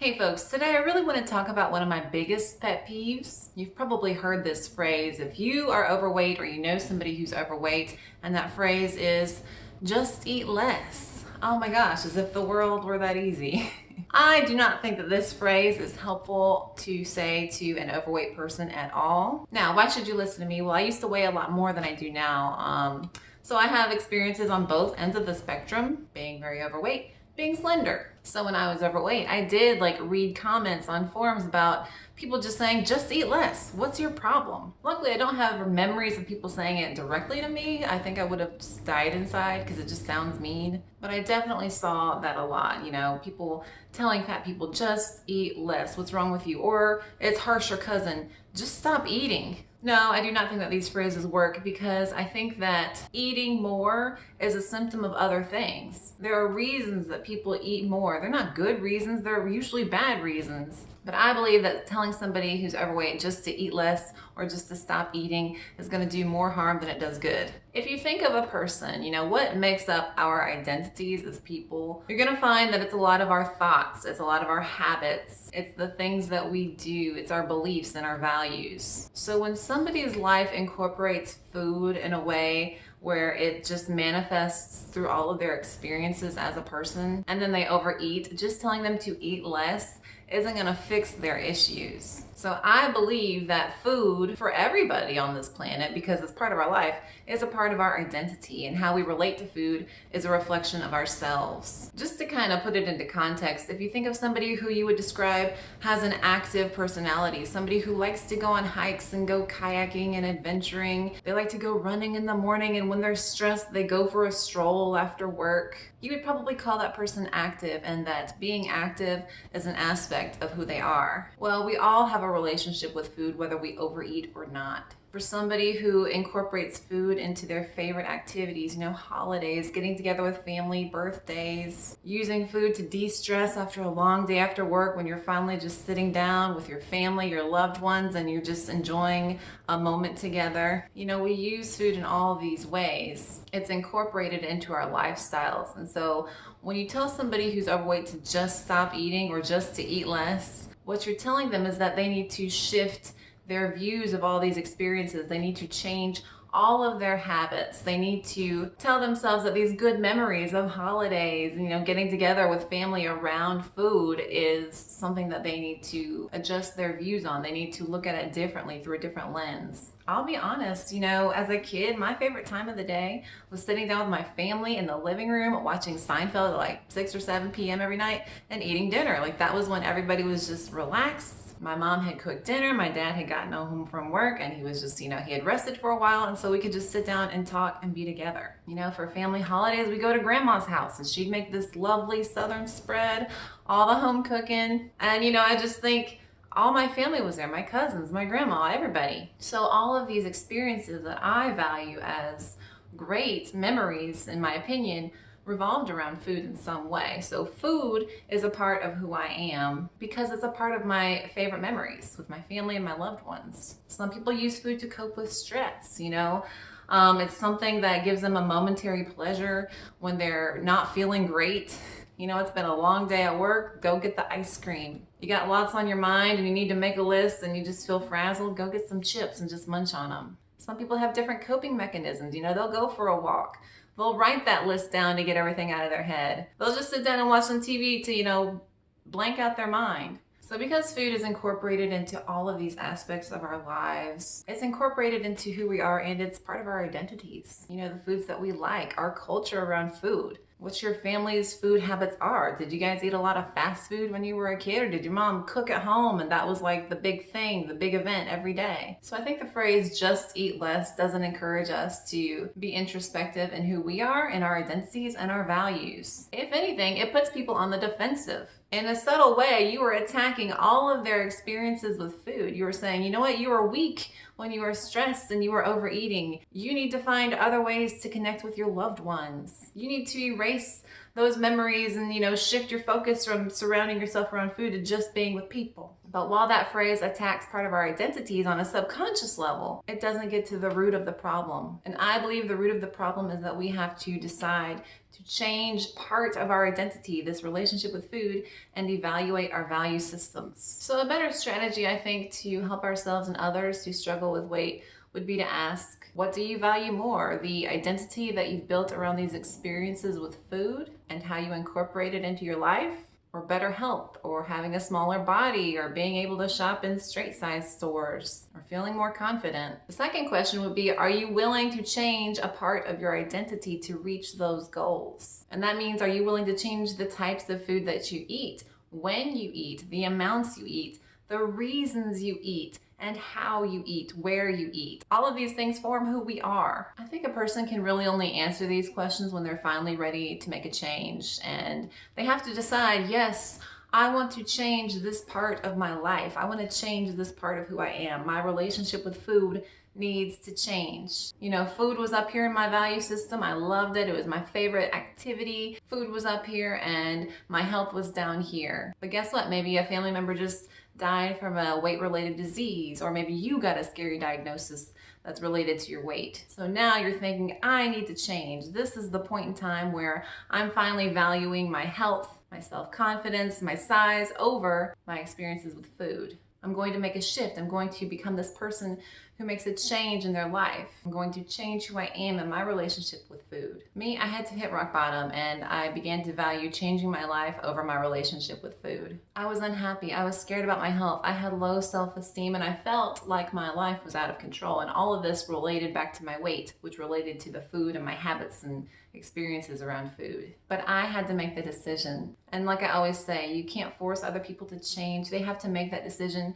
Hey folks, today I really want to talk about one of my biggest pet peeves. You've probably heard this phrase if you are overweight or you know somebody who's overweight, and that phrase is just eat less. Oh my gosh, as if the world were that easy. I do not think that this phrase is helpful to say to an overweight person at all. Now, why should you listen to me? Well, I used to weigh a lot more than I do now. So I have experiences on both ends of the spectrum, being very overweight, being slender. So when I was overweight, I did read comments on forums about people just saying, just eat less. What's your problem? Luckily, I don't have memories of people saying it directly to me. I think I would have just died inside because it just sounds mean. But I definitely saw that a lot, people telling fat people, just eat less. What's wrong with you? Or it's harsher cousin, just stop eating. No, I do not think that these phrases work because I think that eating more is a symptom of other things. There are reasons that people eat more. They're not good reasons, they're usually bad reasons. But I believe that telling somebody who's overweight just to eat less or just to stop eating is going to do more harm than it does good. If you think of a person, what makes up our identities as people, you're going to find that it's a lot of our thoughts, it's a lot of our habits, it's the things that we do, it's our beliefs and our values. So when somebody's life incorporates food in a way where it just manifests through all of their experiences as a person, and then they overeat, just telling them to eat less isn't going to fix their issues. So I believe that food for everybody on this planet, because it's part of our life, is a part of our identity, and how we relate to food is a reflection of ourselves. Just to kind of put it into context, if you think of somebody who you would describe has an active personality, somebody who likes to go on hikes and go kayaking and adventuring, they like to go running in the morning, and when they're stressed, they go for a stroll after work, you would probably call that person active, and that being active is an aspect of who they are. Well, we all have a relationship with food, whether we overeat or not. For somebody who incorporates food into their favorite activities, holidays, getting together with family, birthdays, using food to de-stress after a long day after work when you're finally just sitting down with your family, your loved ones, and you're just enjoying a moment together. We use food in all these ways. It's incorporated into our lifestyles. And so when you tell somebody who's overweight to just stop eating or just to eat less, what you're telling them is that they need to shift their views of all these experiences. They need to change all of their habits. They need to tell themselves that these good memories of holidays, getting together with family around food is something that they need to adjust their views on. They need to look at it differently through a different lens. I'll be honest, as a kid, my favorite time of the day was sitting down with my family in the living room watching Seinfeld at 6 or 7 p.m. every night and eating dinner. That was when everybody was just relaxed. My mom had cooked dinner, my dad had gotten home from work, and he was just, he had rested for a while, and so we could just sit down and talk and be together. For family holidays, we go to grandma's house, and she'd make this lovely southern spread, all the home cooking, and I just think, all my family was there, my cousins, my grandma, everybody. So all of these experiences that I value as great memories, in my opinion, revolved around food in some way. So food is a part of who I am because it's a part of my favorite memories with my family and my loved ones. Some people use food to cope with stress, it's something that gives them a momentary pleasure when they're not feeling great. It's been a long day at work, go get the ice cream. You got lots on your mind and you need to make a list and you just feel frazzled, go get some chips and just munch on them. Some people have different coping mechanisms, they'll go for a walk. They'll write that list down to get everything out of their head. They'll just sit down and watch some TV to, blank out their mind. So because food is incorporated into all of these aspects of our lives, it's incorporated into who we are and it's part of our identities. The foods that we like, our culture around food. What your family's food habits are. Did you guys eat a lot of fast food when you were a kid, or did your mom cook at home and that was the big thing, the big event every day? So I think the phrase just eat less doesn't encourage us to be introspective in who we are and our identities and our values. If anything, it puts people on the defensive. In a subtle way, you are attacking all of their experiences with food. You are saying, you know what, you are weak when you are stressed and you are overeating. You need to find other ways to connect with your loved ones. You need to erase those memories and, shift your focus from surrounding yourself around food to just being with people. But while that phrase attacks part of our identities on a subconscious level, it doesn't get to the root of the problem. And I believe the root of the problem is that we have to decide to change part of our identity, this relationship with food, and evaluate our value systems. So a better strategy, I think, to help ourselves and others who struggle with weight would be to ask, what do you value more? The identity that you've built around these experiences with food and how you incorporate it into your life? Or better health, or having a smaller body, or being able to shop in straight size stores, or feeling more confident? The second question would be, are you willing to change a part of your identity to reach those goals? And that means, are you willing to change the types of food that you eat, when you eat, the amounts you eat, the reasons you eat, and how you eat, where you eat? All of these things form who we are. I think a person can really only answer these questions when they're finally ready to make a change, and they have to decide, yes, I want to change this part of my life. I want to change this part of who I am. My relationship with food needs to change. You know, food was up here in my value system. I loved it. It was my favorite activity. Food was up here and my health was down here. But guess what? Maybe a family member just died from a weight-related disease, or maybe you got a scary diagnosis that's related to your weight. So now you're thinking, I need to change. This is the point in time where I'm finally valuing my health, my self-confidence, my size over my experiences with food. I'm going to make a shift. I'm going to become this person who makes a change in their life. I'm going to change who I am in my relationship with food. Me, I had to hit rock bottom, and I began to value changing my life over my relationship with food. I was unhappy. I was scared about my health. I had low self-esteem, and I felt like my life was out of control. And all of this related back to my weight, which related to the food and my habits and experiences around food. But I had to make the decision. And like I always say, you can't force other people to change. They have to make that decision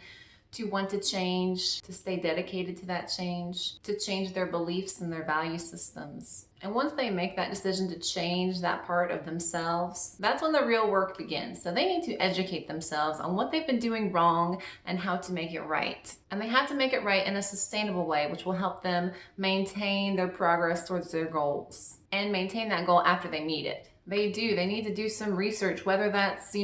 to want to change, to stay dedicated to that change, to change their beliefs and their value systems. And once they make that decision to change that part of themselves, that's when the real work begins. So they need to educate themselves on what they've been doing wrong and how to make it right. And they have to make it right in a sustainable way, which will help them maintain their progress towards their goals and maintain that goal after they meet it. They need to do some research, whether that's,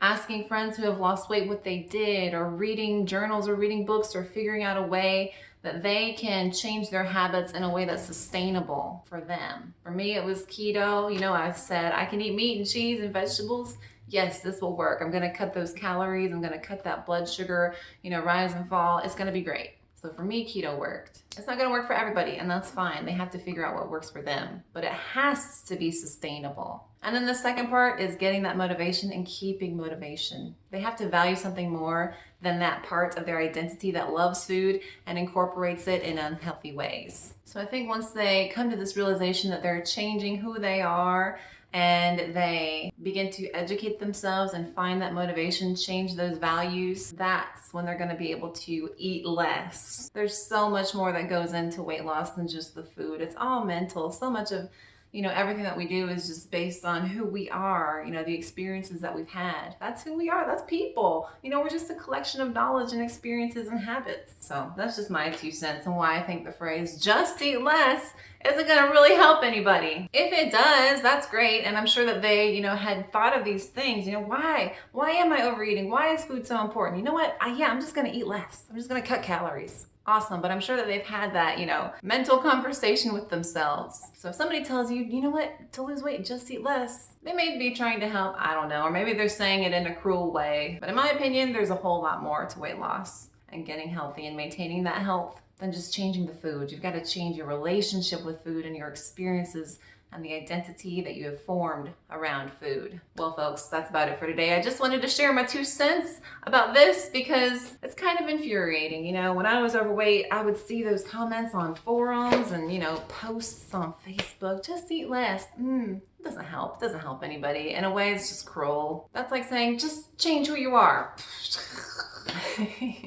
asking friends who have lost weight what they did, or reading journals or reading books, or figuring out a way that they can change their habits in a way that's sustainable for them. For me, it was keto. I said I can eat meat and cheese and vegetables. Yes, this will work. I'm gonna cut those calories. I'm gonna cut that blood sugar, rise and fall. It's gonna be great. So for me, keto worked. It's not gonna work for everybody, and that's fine. They have to figure out what works for them, but it has to be sustainable. And then the second part is getting that motivation and keeping motivation. They have to value something more than that part of their identity that loves food and incorporates it in unhealthy ways. So I think once they come to this realization that they're changing who they are, and they begin to educate themselves and find that motivation, change those values, that's when they're going to be able to eat less. There's so much more that goes into weight loss than just the food. It's all mental. So much of everything that we do is just based on who we are, the experiences that we've had. That's who we are. That's people. We're just a collection of knowledge and experiences and habits. So that's just my 2 cents on why I think the phrase just eat less isn't going to really help anybody. If it does, that's great. And I'm sure that they, had thought of these things. Why am I overeating? Why is food so important? You know what? I'm just going to eat less. I'm just going to cut calories. Awesome, but I'm sure that they've had that, mental conversation with themselves. So if somebody tells you, you know what, to lose weight, just eat less, they may be trying to help, I don't know, or maybe they're saying it in a cruel way. But in my opinion, there's a whole lot more to weight loss and getting healthy and maintaining that health than just changing the food. You've got to change your relationship with food and your experiences and the identity that you have formed around food. Well, folks, that's about it for today. I just wanted to share my 2 cents about this because it's kind of infuriating. When I was overweight, I would see those comments on forums and, posts on Facebook, just eat less. It doesn't help. It doesn't help anybody. In a way, it's just cruel. That's like saying, just change who you are.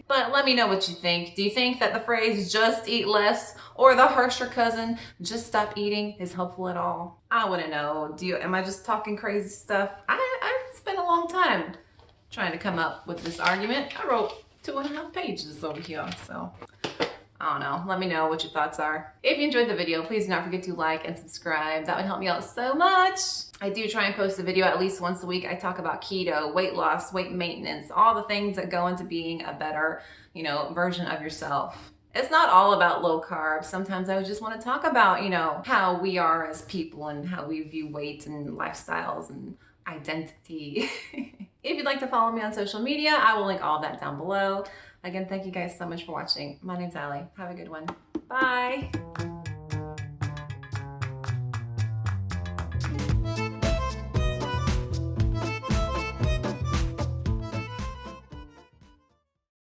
But let me know what you think. Do you think that the phrase just eat less or the harsher cousin just stop eating is helpful at all? I want to know. Am I just talking crazy stuff? I spent a long time trying to come up with this argument. I wrote 2.5 pages over here, so I don't know. Let me know what your thoughts are. If you enjoyed the video, please do not forget to like and subscribe. That would help me out so much. I do try and post a video at least once a week. I talk about keto, weight loss, weight maintenance, all the things that go into being a better, version of yourself. It's not all about low carb. Sometimes I just want to talk about, how we are as people and how we view weight and lifestyles and identity. If you'd like to follow me on social media, I will link all of that down below. Again, thank you guys so much for watching. My name's Allie. Have a good one. Bye.